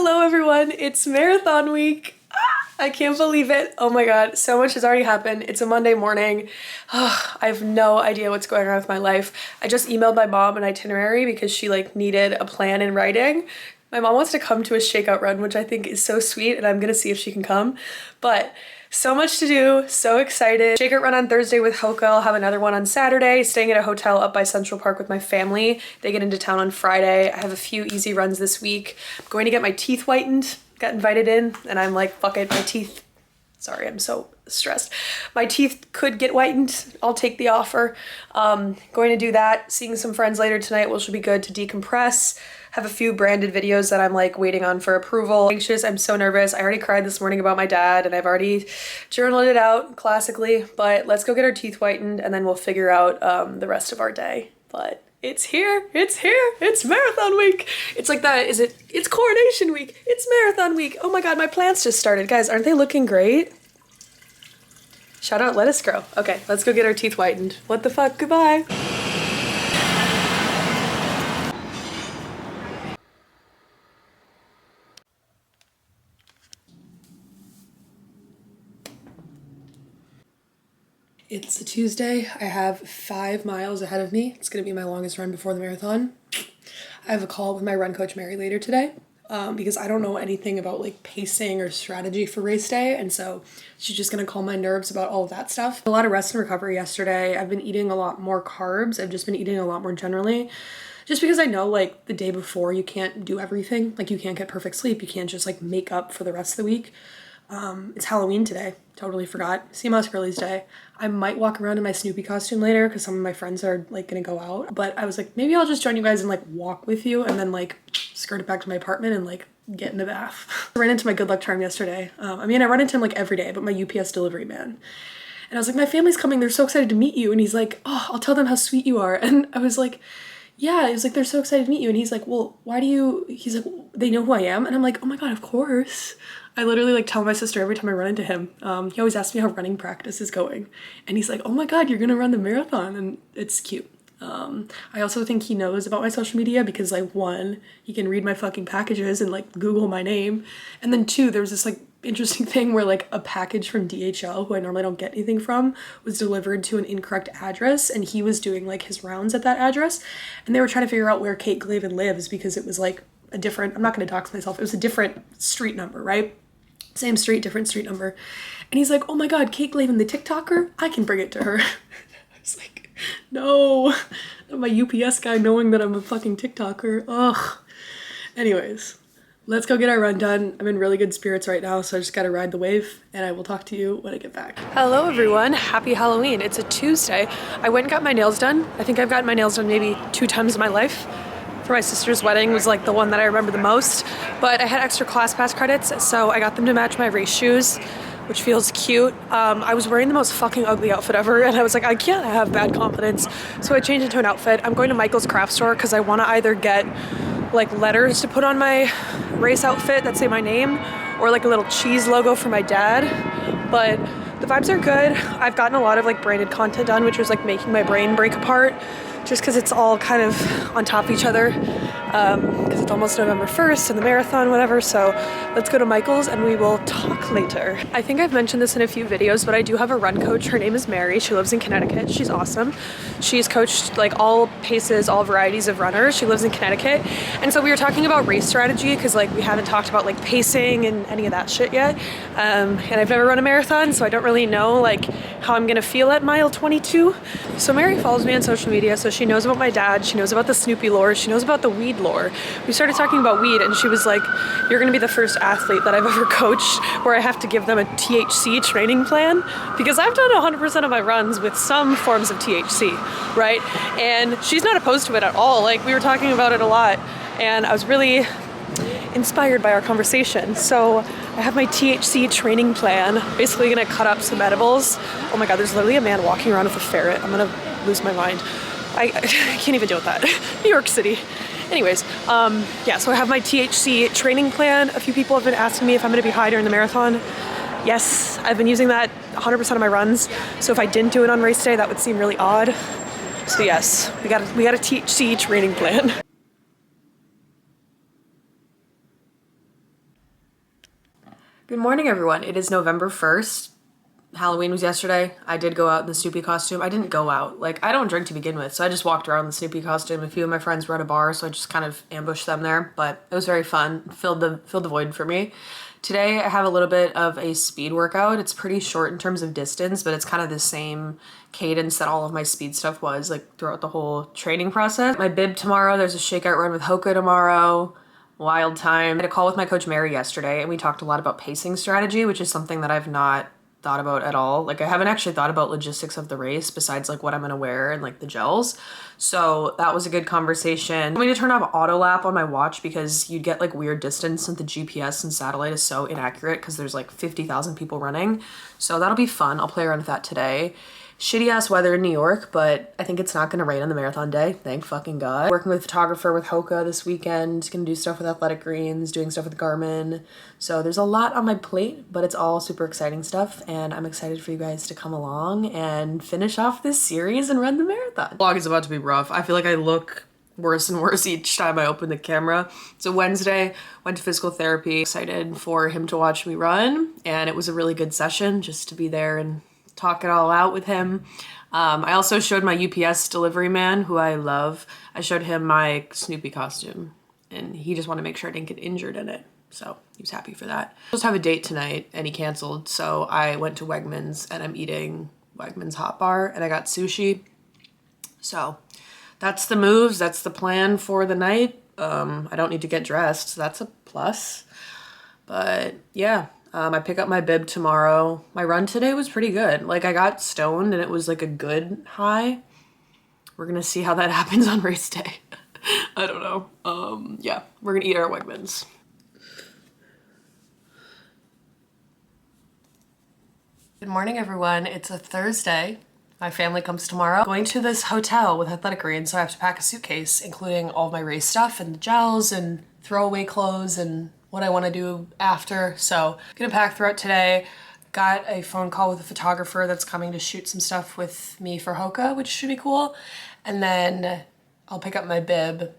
Hello everyone, it's marathon week. I can't believe it. Oh my god, so much has already happened. It's a Monday morning. I have no idea what's going on with my life. I just emailed my mom an itinerary because she needed a plan in writing. My mom wants to come to a shakeout run, which I think is so sweet, and I'm gonna see if she can come. But so much to do, so excited. Shakeout run on Thursday with Hoka. I'll have another one on Saturday, staying at a hotel up by Central Park with my family. They get into town on Friday. I have a few easy runs this week. I'm going to get my teeth whitened. Got invited in, and I'm like, fuck it, my teeth. Sorry, I'm so stressed. My teeth could get whitened. I'll take the offer. Going to do that. Seeing some friends later tonight, which will be good to decompress. Have a few branded videos that I'm waiting on for approval. Anxious, I'm so nervous. I already cried this morning about my dad and I've already journaled it out classically, but let's go get our teeth whitened and then we'll figure out the rest of our day. But it's here, it's marathon week. It's like that, it's coronation week, it's marathon week. Oh my God, my plants just started. Guys, aren't they looking great? Shout out Lettuce Grow. Okay, let's go get our teeth whitened. What the fuck, goodbye. It's a Tuesday. I have 5 miles ahead of me. It's gonna be my longest run before the marathon. I have a call with my run coach Mary later today because I don't know anything about pacing or strategy for race day, and so she's just gonna calm my nerves about all of that stuff. A lot of rest and recovery yesterday. I've been eating a lot more carbs. I've just been eating a lot more generally. Just because I know the day before you can't do everything. You can't get perfect sleep. You can't just make up for the rest of the week. It's Halloween today. Totally forgot. CMOS Girlies Day. I might walk around in my Snoopy costume later because some of my friends are gonna go out. But I was like, maybe I'll just join you guys and walk with you and then skirt it back to my apartment and get in the bath. I ran into my good luck charm yesterday. I run into him every day, but my UPS delivery man. And I was like, my family's coming. They're so excited to meet you. And he's like, oh, I'll tell them how sweet you are. And I was like, yeah, he was like, they're so excited to meet you. And he's like, well, why do you, he's like, they know who I am? And I'm like, oh my God, of course. I literally tell my sister every time I run into him. He always asks me how running practice is going. And he's like, oh my God, you're gonna run the marathon. And it's cute. I also think he knows about my social media because 1, he can read my fucking packages and Google my name. And then 2, there was this interesting thing where a package from DHL, who I normally don't get anything from, was delivered to an incorrect address, and he was doing his rounds at that address. And they were trying to figure out where Kate Glavin lives because it was a different, I'm not gonna dox myself, it was a different street number, right? Same street, different street number. And he's like, oh my God, Kate Glavin, the TikToker, I can bring it to her. I was like, no, my UPS guy knowing that I'm a fucking TikToker, ugh. Anyways, let's go get our run done. I'm in really good spirits right now, so I just gotta ride the wave, and I will talk to you when I get back. Hello everyone, happy Halloween. It's a Tuesday. I went and got my nails done. I think I've gotten my nails done maybe 2 times in my life. For my sister's wedding was the one that I remember the most, but I had extra class pass credits, so I got them to match my race shoes, which feels cute. I was wearing the most fucking ugly outfit ever, and I was like, I can't have bad confidence, so I changed into an outfit. I'm going to Michael's craft store because I want to either get letters to put on my race outfit that say my name, or a little cheese logo for my dad, but the vibes are good. I've gotten a lot of branded content done, which was making my brain break apart, just because it's all kind of on top of each other, because it's almost November 1st and the marathon, whatever, so let's go to Michael's and we will talk later. I think I've mentioned this in a few videos, but I do have a run coach. Her name is Mary. She lives in Connecticut. She's awesome. She's coached all paces, all varieties of runners. She lives in Connecticut, and so we were talking about race strategy because we haven't talked about pacing and any of that shit yet, and I've never run a marathon, so I don't really know how I'm gonna feel at mile 22. So Mary follows me on social media, so she knows about my dad, she knows about the Snoopy lore, she knows about the weed lore. We started talking about weed and she was like, you're gonna be the first athlete that I've ever coached where I have to give them a THC training plan, because I've done 100% of my runs with some forms of THC, right? And she's not opposed to it at all. We were talking about it a lot, and I was really inspired by our conversation. So I have my THC training plan, basically gonna cut up some edibles. Oh my God, there's literally a man walking around with a ferret. I'm gonna lose my mind. I can't even deal with that. New York City. Anyways, yeah, so I have my THC training plan. A few people have been asking me if I'm gonna be high during the marathon. Yes, I've been using that 100% of my runs. So if I didn't do it on race day, that would seem really odd. So yes, we got a THC training plan. Good morning, everyone. It is November 1st. Halloween was yesterday. I did go out in the Snoopy costume. I didn't go out. Like, I don't drink to begin with, so I just walked around in the Snoopy costume. A few of my friends were at a bar, so I just kind of ambushed them there. But it was very fun. Filled the void for me. Today, I have a little bit of a speed workout. It's pretty short in terms of distance, but it's kind of the same cadence that all of my speed stuff was, like, throughout the whole training process. My bib tomorrow. There's a shakeout run with Hoka tomorrow. Wild time. I had a call with my coach Mary yesterday and we talked a lot about pacing strategy, which is something that I've not thought about at all. Like I haven't actually thought about logistics of the race besides like what I'm gonna wear and like the gels. So that was a good conversation. I'm going to turn off auto lap on my watch because you'd get like weird distance and the GPS and satellite is so inaccurate because there's like 50,000 people running. So that'll be fun. I'll play around with that today. Shitty ass weather in New York, but I think it's not gonna rain on the marathon day. Thank fucking God. Working with a photographer with Hoka this weekend, gonna do stuff with Athletic Greens, doing stuff with Garmin. So there's a lot on my plate, but it's all super exciting stuff. And I'm excited for you guys to come along and finish off this series and run the marathon. Vlog is about to be rough. I feel like I look worse and worse each time I open the camera. So Wednesday, went to physical therapy. Excited for him to watch me run. And it was a really good session just to be there and talk it all out with him. I also showed my UPS delivery man, who I love. I showed him my Snoopy costume and he just wanted to make sure I didn't get injured in it. So he was happy for that. I was supposed to have a date tonight and he canceled. So I went to Wegmans and I'm eating Wegmans hot bar and I got sushi. So that's the moves. That's the plan for the night. I don't need to get dressed. So that's a plus. But yeah. I pick up my bib tomorrow. My run today was pretty good. Like I got stoned and it was like a good high. We're gonna see how that happens on race day. I don't know. Yeah, we're gonna eat our Wegmans. Good morning, everyone. It's a Thursday. My family comes tomorrow. I'm going to this hotel with Athletic Greens, so I have to pack a suitcase, including all of my race stuff and the gels and throwaway clothes and what I want to do after. So I'm gonna pack throughout today. Got a phone call with a photographer that's coming to shoot some stuff with me for Hoka, which should be cool. And then I'll pick up my bib.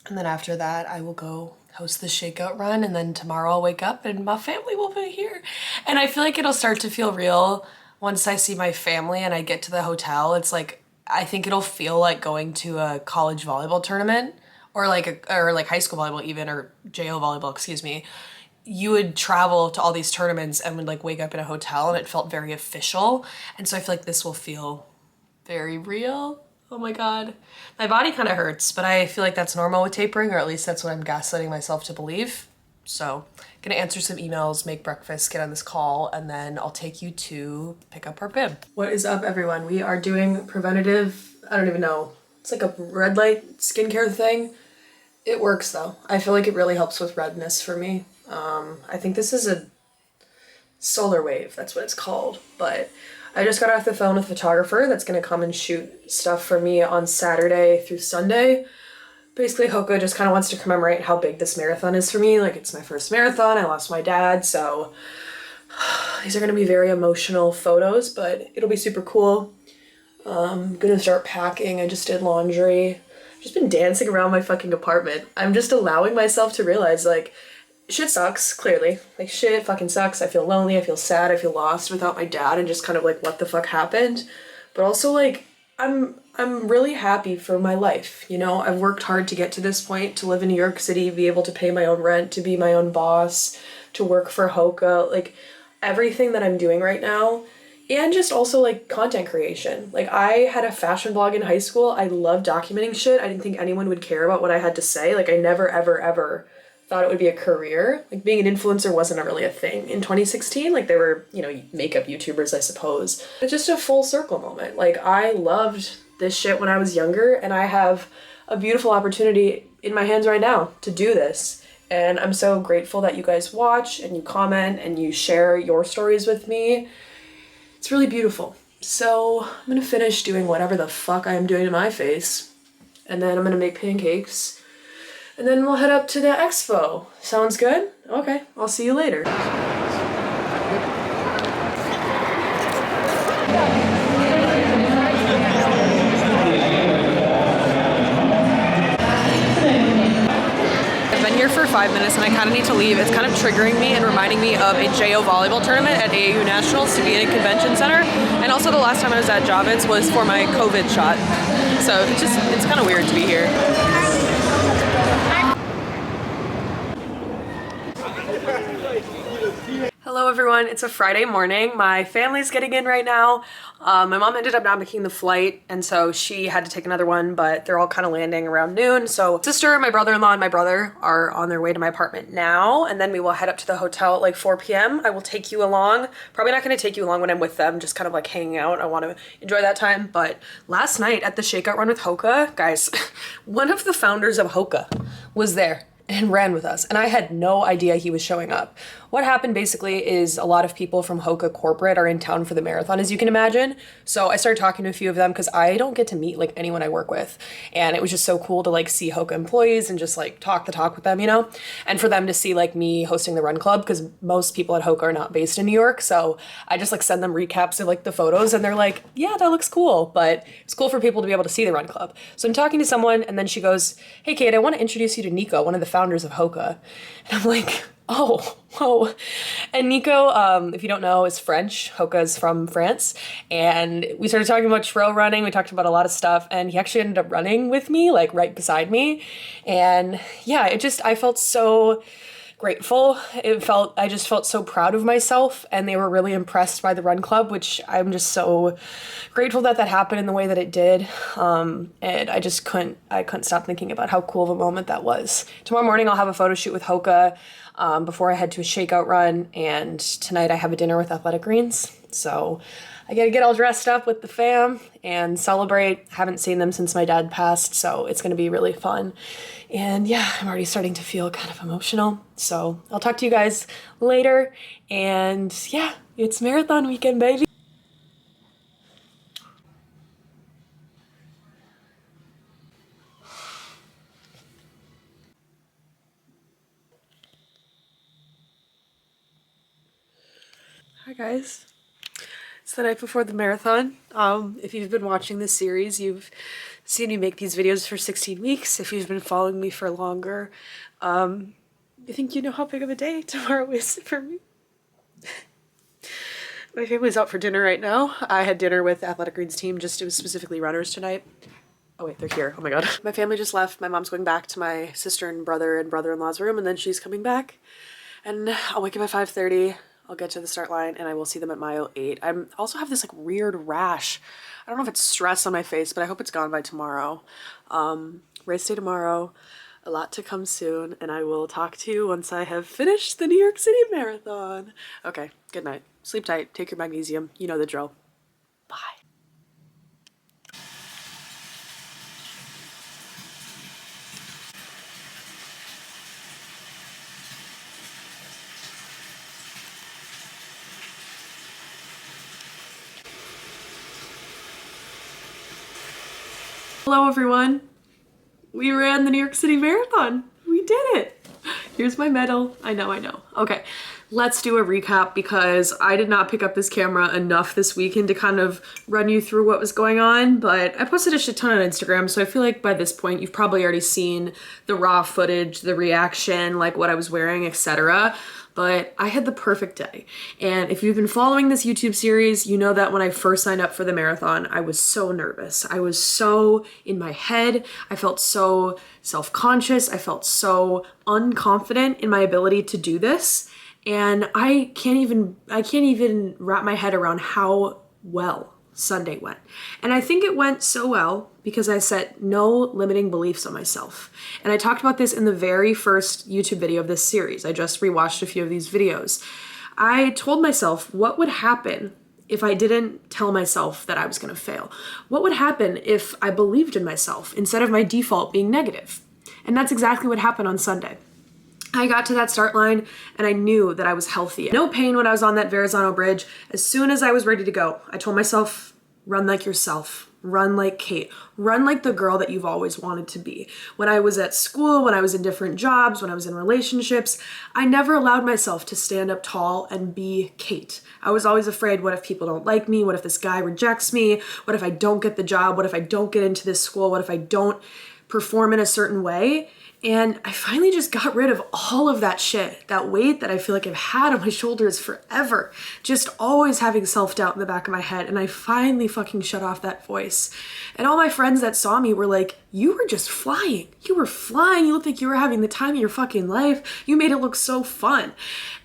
And then after that, I will go host the shakeout run. And then tomorrow I'll wake up and my family will be here. And I feel like it'll start to feel real once I see my family and I get to the hotel. It's like, I think it'll feel like going to a college volleyball tournament or like high school volleyball even, or JO volleyball, excuse me. You would travel to all these tournaments and would like wake up in a hotel and it felt very official. And so I feel like this will feel very real. Oh my God. My body kind of hurts, but I feel like that's normal with tapering, or at least that's what I'm gaslighting myself to believe. So gonna answer some emails, make breakfast, get on this call, and then I'll take you to pick up our bib. What is up, everyone? We are doing preventative, I don't even know. It's like a red light skincare thing. It works though. I feel like it really helps with redness for me. I think this is a solar wave, that's what it's called. But I just got off the phone with a photographer that's gonna come and shoot stuff for me on Saturday through Sunday. Basically, Hoka just kind of wants to commemorate how big this marathon is for me. Like, it's my first marathon. I lost my dad, so these are gonna be very emotional photos, but it'll be super cool. I'm gonna start packing. I just did laundry. I've just been dancing around my fucking apartment. I'm just allowing myself to realize, like, shit sucks, clearly. Like, shit fucking sucks. I feel lonely, I feel sad, I feel lost without my dad and just kind of like, what the fuck happened? But also, like, I'm really happy for my life, you know? I've worked hard to get to this point, to live in New York City, be able to pay my own rent, to be my own boss, to work for Hoka, like, everything that I'm doing right now. And just also like content creation. Like I had a fashion blog in high school. I loved documenting shit. I didn't think anyone would care about what I had to say. Like I never, ever, ever thought it would be a career. Like being an influencer wasn't really a thing. In 2016, like there were, you know, makeup YouTubers, I suppose. But just a full circle moment. Like I loved this shit when I was younger and I have a beautiful opportunity in my hands right now to do this. And I'm so grateful that you guys watch and you comment and you share your stories with me. It's really beautiful. So I'm gonna finish doing whatever the fuck I am doing to my face. And then I'm gonna make pancakes. And then we'll head up to the Expo. Sounds good? Okay, I'll see you later. here for 5 minutes and I kind of need to leave. It's kind of triggering me and reminding me of a JO volleyball tournament at AAU Nationals to be in a convention center. And also the last time I was at Javits was for my COVID shot. So it's kind of weird to be here. Hello everyone, it's a Friday morning. My family's getting in right now. My mom ended up not making the flight and so she had to take another one, but they're all kind of landing around noon. So sister, my brother-in-law, and my brother are on their way to my apartment now, and then we will head up to the hotel at like 4 p.m. I will take you along. Probably not going to take you along when I'm with them, just kind of like hanging out. I want to enjoy that time. But last night at the shakeout run with Hoka, guys, one of the founders of Hoka was there and ran with us, and I had no idea he was showing up. What happened basically is a lot of people from Hoka corporate are in town for the marathon, as you can imagine. So I started talking to a few of them because I don't get to meet like anyone I work with. And it was just so cool to like see Hoka employees and just like talk the talk with them, you know? And for them to see like me hosting the run club, because most people at Hoka are not based in New York. So I just like send them recaps of like the photos and they're like, yeah, that looks cool. But it's cool for people to be able to see the run club. So I'm talking to someone and then she goes, hey Kate, I want to introduce you to Nico, one of the founders of Hoka. And I'm like, oh, whoa. And Nico, if you don't know, is French. Hoka is from France. And we started talking about trail running. We talked about a lot of stuff. And he actually ended up running with me, like right beside me. And yeah, I felt so grateful. I just felt so proud of myself, and they were really impressed by the run club, which I'm just so grateful that happened in the way that it did. And I couldn't stop thinking about how cool of a moment that was. Tomorrow morning I'll have a photo shoot with Hoka before I head to a shakeout run, and tonight I have a dinner with Athletic Greens. So I gotta get all dressed up with the fam and celebrate. Haven't seen them since my dad passed, so it's gonna be really fun. And yeah, I'm already starting to feel kind of emotional. So I'll talk to you guys later. And yeah, it's marathon weekend, baby. Hi guys. It's the night before the marathon. If you've been watching this series, you've seen me make these videos for 16 weeks. If you've been following me for longer, I think you know how big of a day tomorrow is for me. My family's out for dinner right now. I had dinner with Athletic Greens team, it was specifically runners tonight. Oh wait, they're here. Oh my god. My family just left. My mom's going back to my sister and brother-in-law's room, and then she's coming back. And I'll wake up at 5:30. I'll get to the start line and I will see them at mile 8. I also have this like weird rash. I don't know if it's stress on my face, but I hope it's gone by tomorrow. Race day tomorrow, a lot to come soon, and I will talk to you once I have finished the New York City Marathon. Okay, good night. Sleep tight, take your magnesium, you know the drill. Bye. Hello everyone. We ran the New York City Marathon. We did it. Here's my medal. I know. Okay, let's do a recap because I did not pick up this camera enough this weekend to kind of run you through what was going on, but I posted a shit ton on Instagram, so I feel like by this point you've probably already seen the raw footage, the reaction, like what I was wearing, etc. But I had the perfect day. And if you've been following this YouTube series, you know that when I first signed up for the marathon, I was so nervous. I was so in my head. I felt so self-conscious. I felt so unconfident in my ability to do this. And I can't even wrap my head around how well Sunday went. And I think it went so well because I set no limiting beliefs on myself. And I talked about this in the very first YouTube video of this series. I just rewatched a few of these videos. I told myself what would happen if I didn't tell myself that I was gonna fail. What would happen if I believed in myself instead of my default being negative? And that's exactly what happened on Sunday. I got to that start line and I knew that I was healthy. No pain when I was on that Verrazano Bridge. As soon as I was ready to go, I told myself, run like yourself. Run like Kate. Run like the girl that you've always wanted to be. When I was at school, when I was in different jobs, when I was in relationships, I never allowed myself to stand up tall and be Kate. I was always afraid, what if people don't like me? What if this guy rejects me? What if I don't get the job? What if I don't get into this school? What if I don't perform in a certain way? And I finally just got rid of all of that shit, that weight that I feel like I've had on my shoulders forever, just always having self-doubt in the back of my head. And I finally fucking shut off that voice. And all my friends that saw me were like, you were just flying. You were flying. You looked like you were having the time of your fucking life. You made it look so fun.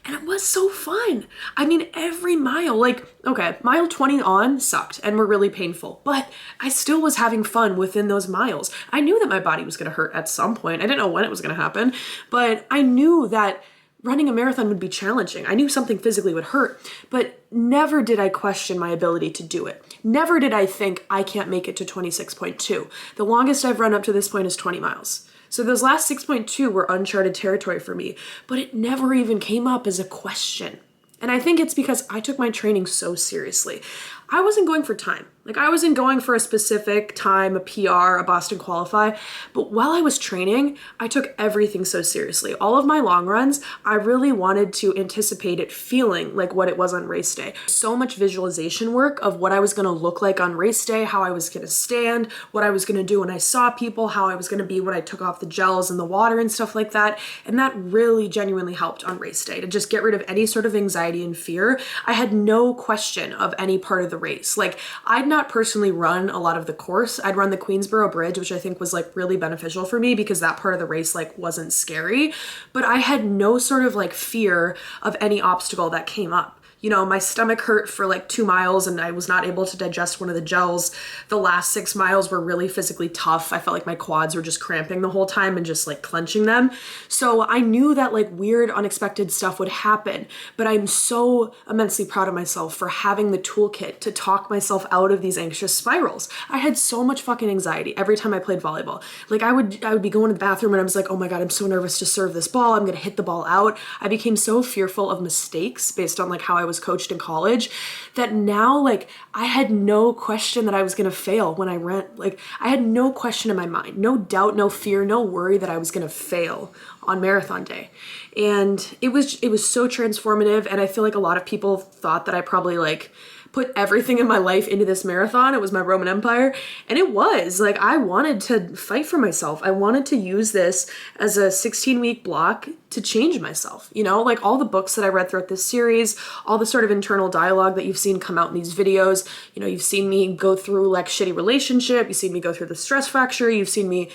And it was so fun. I mean, every mile, like, okay, mile 20 on sucked and were really painful, but I still was having fun within those miles. I knew that my body was going to hurt at some point. I didn't know when it was going to happen, but I knew that running a marathon would be challenging. I knew something physically would hurt, but never did I question my ability to do it. Never did I think I can't make it to 26.2. The longest I've run up to this point is 20 miles. So those last 6.2 were uncharted territory for me, but it never even came up as a question. And I think it's because I took my training so seriously. I wasn't going for time. Like, I wasn't going for a specific time, a PR, a Boston qualify, but while I was training, I took everything so seriously. All of my long runs, I really wanted to anticipate it feeling like what it was on race day. So much visualization work of what I was gonna look like on race day, how I was gonna stand, what I was gonna do when I saw people, how I was gonna be when I took off the gels and the water and stuff like that. And that really genuinely helped on race day to just get rid of any sort of anxiety and fear. I had no question of any part of the race. Like, I'd not personally run a lot of the course. I'd run the Queensboro Bridge, which I think was like really beneficial for me because that part of the race like wasn't scary, but I had no sort of like fear of any obstacle that came up. You know, my stomach hurt for like 2 miles and I was not able to digest one of the gels. The last 6 miles were really physically tough. I felt like my quads were just cramping the whole time and just like clenching them. So I knew that like weird, unexpected stuff would happen, but I'm so immensely proud of myself for having the toolkit to talk myself out of these anxious spirals. I had so much fucking anxiety every time I played volleyball. Like I would be going to the bathroom and I was like, oh my God, I'm so nervous to serve this ball. I'm gonna hit the ball out. I became so fearful of mistakes based on like how I was coached in college that now like I had no question that I was gonna fail when I ran. Like I had no question in my mind, no doubt, no fear, no worry that I was gonna fail on marathon day. And it was so transformative. And I feel like a lot of people thought that I probably like put everything in my life into this marathon. It was my Roman Empire. And it was like, I wanted to fight for myself. I wanted to use this as a 16-week block to change myself. You know, like all the books that I read throughout this series, all the sort of internal dialogue that you've seen come out in these videos. You know, you've seen me go through like shitty relationship. You've seen me go through the stress fracture. You've seen me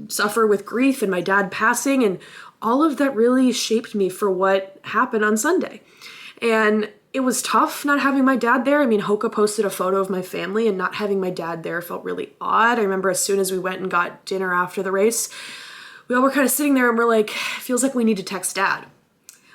suffer with grief and my dad passing. And all of that really shaped me for what happened on Sunday. And it was tough not having my dad there. I mean, Hoka posted a photo of my family and not having my dad there felt really odd. I remember as soon as we went and got dinner after the race, we all were kind of sitting there and we're like, feels like we need to text dad.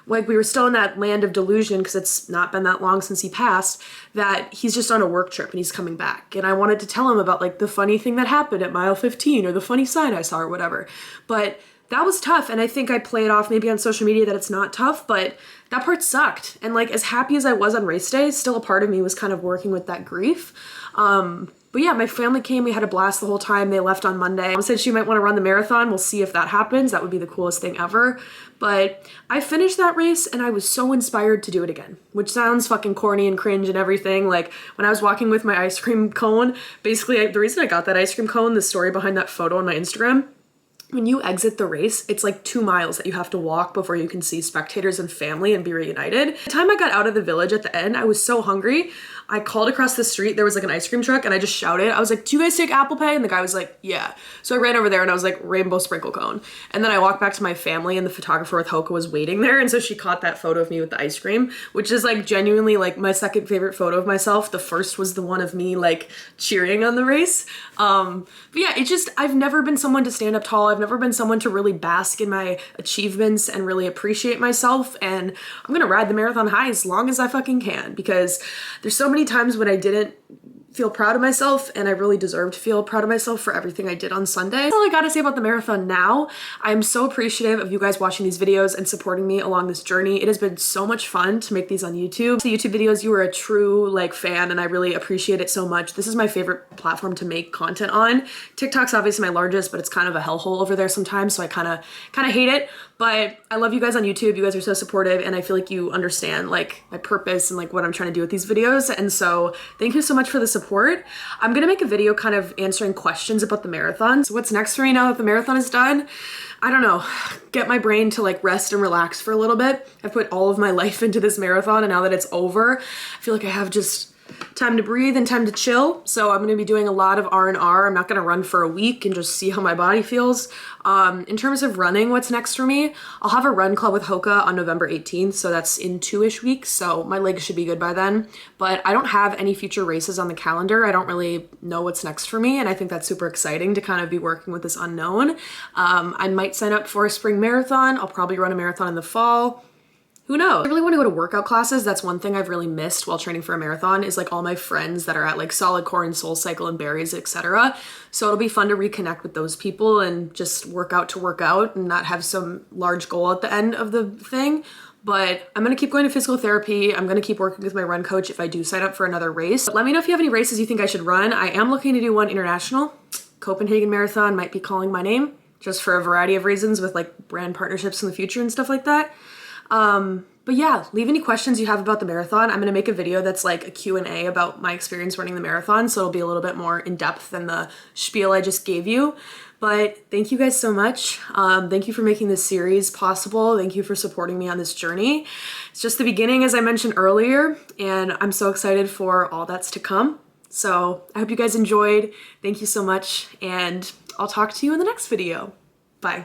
Like we were still in that land of delusion because it's not been that long since he passed, that he's just on a work trip and he's coming back. And I wanted to tell him about like the funny thing that happened at mile 15 or the funny sign I saw or whatever. But that was tough. And I think I play it off maybe on social media that it's not tough, but that part sucked. And like as happy as I was on race day, still a part of me was kind of working with that grief. But yeah, my family came, we had a blast the whole time. They left on Monday. Mom said she might want to run the marathon. We'll see if that happens. That would be the coolest thing ever. But I finished that race and I was so inspired to do it again, which sounds fucking corny and cringe and everything. Like when I was walking with my ice cream cone, basically the reason I got that ice cream cone, the story behind that photo on my Instagram, when you exit the race, it's like 2 miles that you have to walk before you can see spectators and family and be reunited. The time I got out of the village at the end, I was so hungry. I called across the street, there was like an ice cream truck and I just shouted. I was like, do you guys take Apple Pay? And the guy was like, yeah. So I ran over there and I was like, rainbow sprinkle cone. And then I walked back to my family and the photographer with Hoka was waiting there. And so she caught that photo of me with the ice cream, which is like genuinely like my second favorite photo of myself. The first was the one of me like cheering on the race. But yeah, it just, I've never been someone to stand up tall. I've never been someone to really bask in my achievements and really appreciate myself. And I'm gonna ride the marathon high as long as I fucking can, because there's so many times when I didn't feel proud of myself and I really deserve to feel proud of myself for everything I did on Sunday. That's all I gotta say about the marathon now. I'm so appreciative of you guys watching these videos and supporting me along this journey. It has been so much fun to make these on YouTube. The YouTube videos, you are a true like fan and I really appreciate it so much. This is my favorite platform to make content on. TikTok's obviously my largest, but it's kind of a hellhole over there sometimes, so I kind of hate it. But I love you guys on YouTube. You guys are so supportive, and I feel like you understand like my purpose and like what I'm trying to do with these videos. And so thank you so much for the support. I'm gonna make a video kind of answering questions about the marathon. So what's next for me now that the marathon is done? I don't know, get my brain to like rest and relax for a little bit. I've put all of my life into this marathon, and now that it's over, I feel like I have just time to breathe and time to chill. So I'm gonna be doing a lot of R&R. I'm not gonna run for a week and just see how my body feels. In terms of running, what's next for me? I'll have a run club with Hoka on November 18th, so that's in 2-ish weeks, so my legs should be good by then. But I don't have any future races on the calendar. I don't really know what's next for me, and I think that's super exciting to kind of be working with this unknown. I might sign up for a spring marathon. I'll probably run a marathon in the fall. Who knows? I really want to go to workout classes. That's one thing I've really missed while training for a marathon is like all my friends that are at like Solid Core and Soul Cycle and Berries, etc. So it'll be fun to reconnect with those people and just work out and not have some large goal at the end of the thing. But I'm gonna keep going to physical therapy. I'm gonna keep working with my run coach if I do sign up for another race. Let me know if you have any races you think I should run. I am looking to do one international. Copenhagen Marathon might be calling my name just for a variety of reasons with like brand partnerships in the future and stuff like that. But yeah, leave any questions you have about the marathon. I'm gonna make a video that's like a Q&A about my experience running the marathon, so it'll be a little bit more in depth than the spiel I just gave you. But thank you guys so much. Thank you for making this series possible. Thank you for supporting me on this journey. It's just the beginning, as I mentioned earlier, and I'm so excited for all that's to come. So I hope you guys enjoyed. Thank you so much, and I'll talk to you in the next video. Bye.